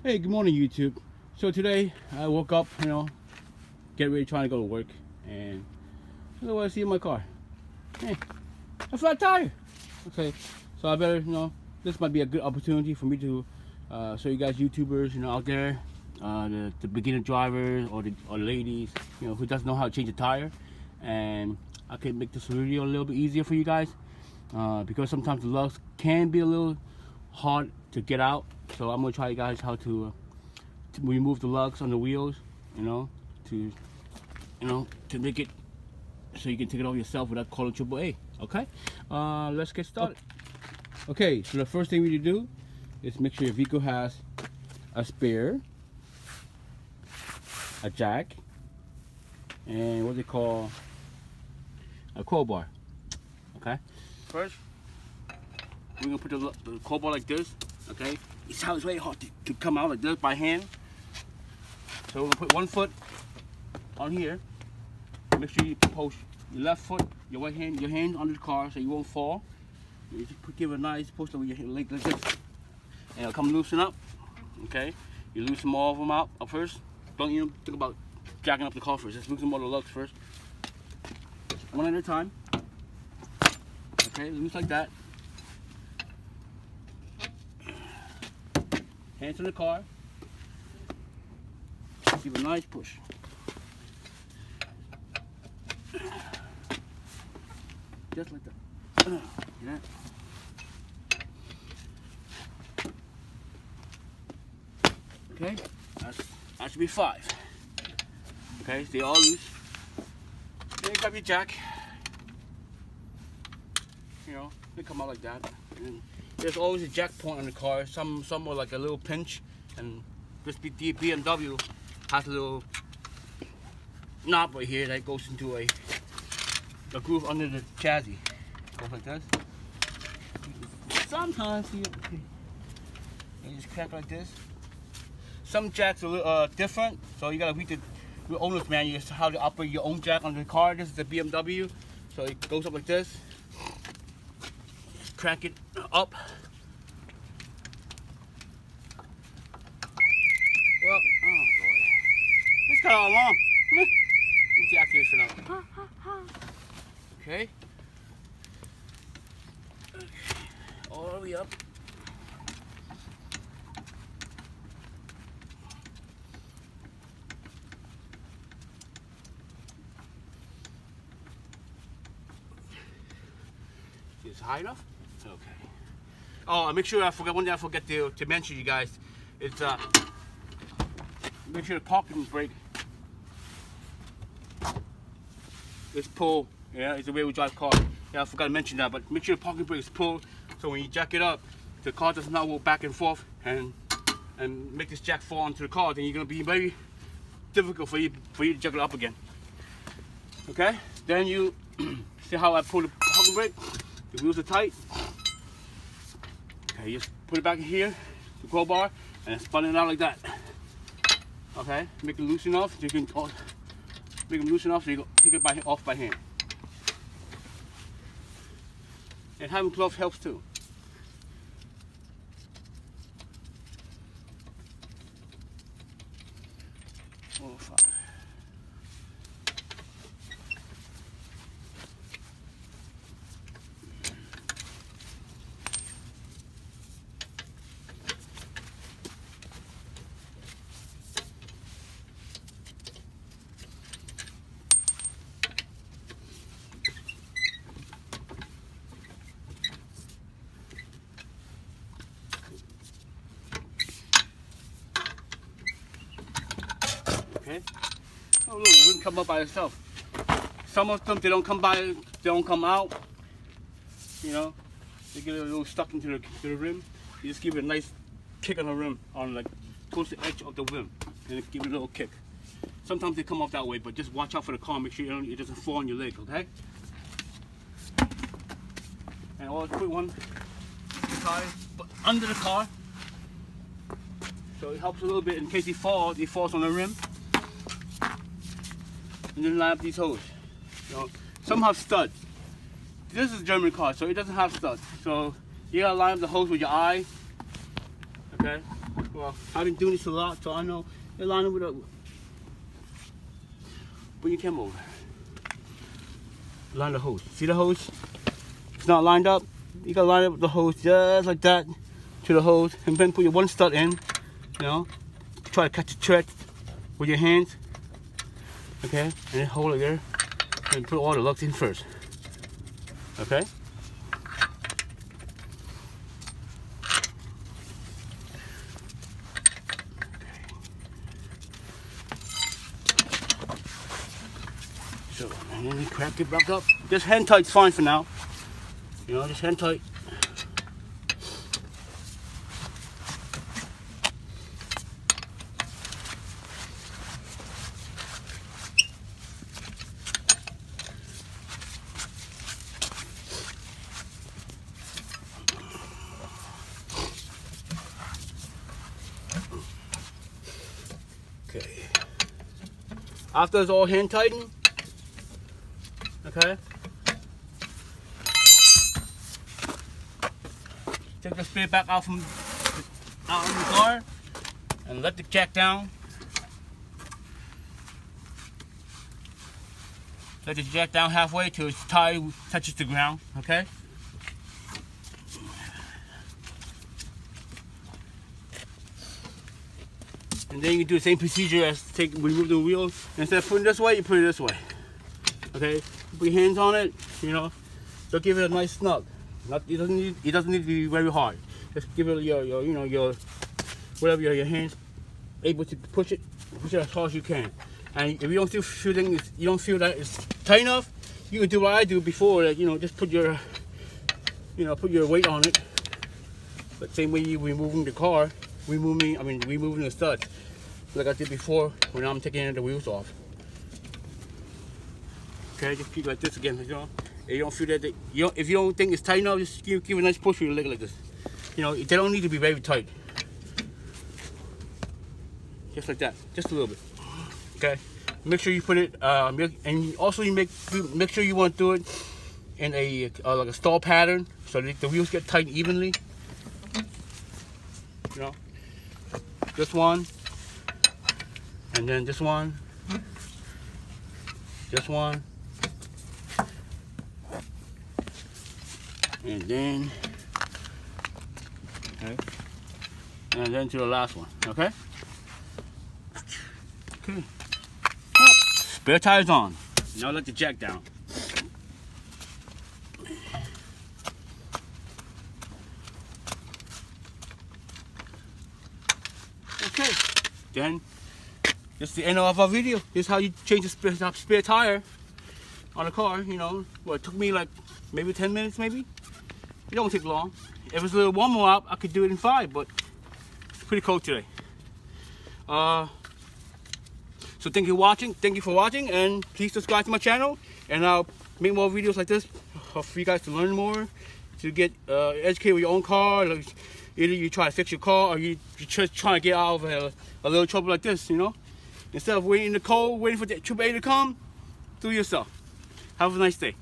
Hey, good morning, YouTube. So today I woke up, get ready trying to go to work, and this is what I see in my car. Hey, a flat tire. Okay, so I better, this might be a good opportunity for me to show you guys YouTubers, out there, the beginner drivers or ladies, who doesn't know how to change a tire, and I can make this video a little bit easier for you guys because sometimes the lugs can be a little hard to get out. So I'm gonna try you guys how to remove the lugs on the wheels, to to make it so you can take it off yourself without calling AAA. Okay, let's get started. Okay, so the first thing we need to do is make sure your vehicle has a spare, a jack, and what they call a crowbar. Okay, first we're gonna put the crowbar like this. Okay, it's how it's very hard to come out like this by hand. So we're gonna put one foot on here. Make sure you push your left foot, your right hand, your hand under the car so you won't fall. You just give it a nice push with your leg like this, and it'll come loosen up. Okay, you loosen all of them out at first. Don't even think about jacking up the car first. Just loosen all the lugs first, one at a time. Okay, loose like that. Hands in the car. Give a nice push. Just like that. Yeah. Okay, that should be 5. Okay, stay all loose. Then you grab your jack. They come out like that. And there's always a jack point on the car. Some are like a little pinch, and this BMW has a little knob right here that goes into a groove under the chassis. Goes like this. Sometimes you just crack like this. Some jacks are a little, different, so you gotta read the owner's manual as to how to operate your own jack on the car. This is the BMW, so it goes up like this. Just crack it up. Well, oh boy, it's kind of long. Let me jack this for now. Okay. All the way up. Is it high enough? Okay. Oh, and make sure one thing I forget to mention you guys. It's make sure the parking brake is pulled. Yeah, it's the way we drive cars. Yeah, I forgot to mention that, but make sure the parking brake is pulled so when you jack it up, the car does not go back and forth and make this jack fall onto the car. Then you're gonna be very difficult for you to jack it up again. Okay. Then you see how I pull the parking brake. The wheels are tight. Okay, you just put it back in here, the crowbar, and spun it out like that. Okay, make it loose enough so you can make them loose enough so you can take it off by hand. And having gloves helps too. Oh, fuck. Okay. Oh look, it wouldn't come up by itself. Some of them they don't come out. They get a little stuck into the rim. You just give it a nice kick on the rim, on like towards the edge of the rim, and give it a little kick. Sometimes they come off that way, but just watch out for the car. Make sure it doesn't fall on your leg. Okay. And always put one tire under the car, so it helps a little bit in case he falls on the rim. And then line up these hoses. Some have studs. This is a German car, so it doesn't have studs. So you gotta line up the hose with your eye. Okay. Well, I've been doing this a lot, so I know they line up with a. Bring your camera over. Line the hose. See the hose? It's not lined up. You gotta line up the hose just like that to the hose, and then put your one stud in. You know, try to catch the thread with your hands. Okay, and then hold it there, and put all the lugs in first. Okay. So, and then you crack it back up. Just hand tight's fine for now. You know, just hand tight. Okay. After it's all hand tightened, okay, take the spare back out from out in the car and let the jack down. Let the jack down halfway till its tire touches the ground. Okay. And then you do the same procedure as remove the wheels. Instead of putting it this way, you put it this way. Okay, put your hands on it. You know, just give it a nice snug. It doesn't need to be very hard. Just give it your whatever your hands able to push it as hard as you can. And if you don't feel that it's tight enough, you can do what I do before. That just put your weight on it. But same way you removing the car, removing the studs, like I did before when I'm taking the wheels off. Okay, just keep like this again. If you don't feel that, if you don't think it's tight enough, just give a nice push with your leg like this. They don't need to be very tight. Just like that, just a little bit. Okay, make sure you put it, and also you make sure you want to do it in a like a stall pattern, so that the wheels get tight evenly. Just one, and then just one, and then, okay, and then to the last one. Okay. Okay. Oh, spare tires on. Now let the jack down. Okay, then this is the end of our video. This is how you change the spare tire on a car. Well, it took me like maybe 10 minutes, maybe. It don't take long. If it's a little warmer out, I could do it in 5, but it's pretty cold today. So thank you for watching, and please subscribe to my channel, and I'll make more videos like this for you guys to learn more, to get educated with your own car. Like, either you try to fix your car, or you're just trying to get out of a little trouble like this, Instead of waiting in the cold, waiting for the AAA to come, do it yourself. Have a nice day.